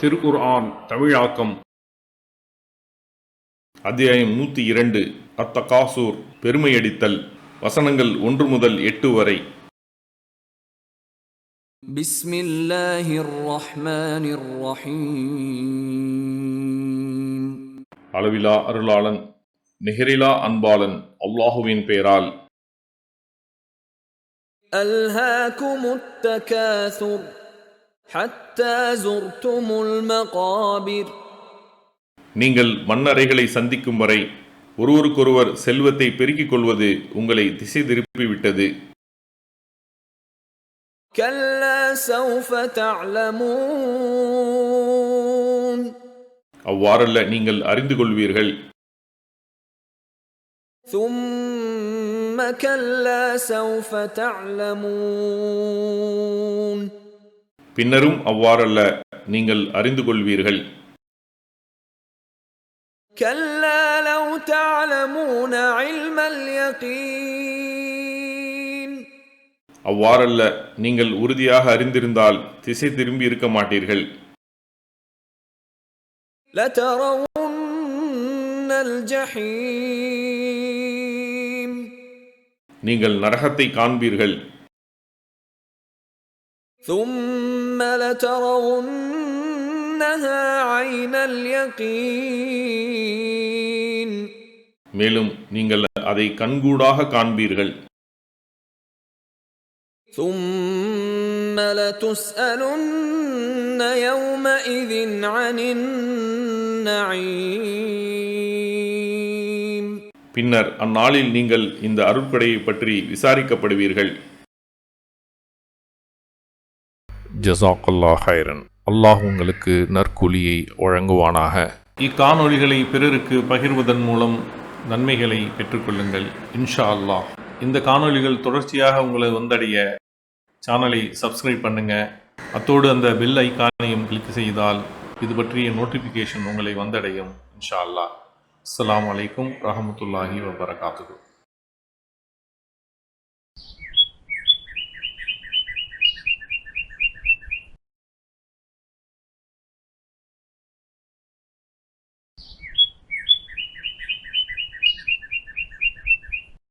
திருக்குர்ஆன் தமிழாக்கம் அத்தியாயம் 102 அத்தகாசூர் பெருமையடித்தல். வசனங்கள் 1 முதல் 8 வரை. பிஸ்மில்லாஹிர் ரஹ்மானிர் ரஹீம். அளவிலா அருளாளன் நிகரிலா அன்பாளன் அல்லாஹுவின் பெயரால். அல்ஹாகுமுத் தகாசுர் ஹத்தா ஸுர்துமுல் மகாபிர். நீங்கள் மண்ணறைகளை சந்திக்கும் வரை ஒருவருக்கொருவர் செல்வத்தை பெருக்கிக் கொள்வது உங்களை திசை திருப்பிவிட்டது. கல்லா ஸௌஃப தஅலமூன். அவ்வாறல்ல, நீங்கள் அறிந்து கொள்வீர்கள். ثم كلا سوف تعلمون. பின்னரும் அவ்வாறல்ல, நீங்கள் அறிந்து கொள்வீர்கள். كلا لو تعلمون علم اليقين. அவ்வாறல்ல, நீங்கள் உறுதியாக அறிந்திருந்தால் திசை திரும்பி இருக்க மாட்டீர்கள். لترون الجحيم. நீங்கள் நரகத்தை காண்பீர்கள். ثم لترونها عين اليقين. மேலும் நீங்கள் அதை கண்கூடாக காண்பீர்கள். ثم لتسألن يومئذ عن النعيم. பின்னர் அந்நாளில் நீங்கள் இந்த அருட்கொடையை பற்றி விசாரிக்கப்படுவீர்கள். ஜஸாக்கல்லாஹ் ஹைரன். அல்லாஹ் உங்களுக்கு நற்கூலியை வழங்குவானாக. இக்காணொளிகளை பிறருக்கு பகிர்வதன் மூலம் நன்மைகளை பெற்றுக்கொள்ளுங்கள் இன்ஷா அல்லாஹ். இந்த காணொளிகள் தொடர்ச்சியாக உங்களை வந்தடைய சேனலை சப்ஸ்கிரைப் பண்ணுங்க. அத்தோடு அந்த பெல் ஐக்கானையும் கிளிக் செய்தால் இது பற்றிய நோட்டிஃபிகேஷன் உங்களை வந்தடையும் இன்ஷா அல்லாஹ். அஸ்ஸலாமு அலைக்கும் ரஹமத்துல்லாஹி வபரகாத்துஹு.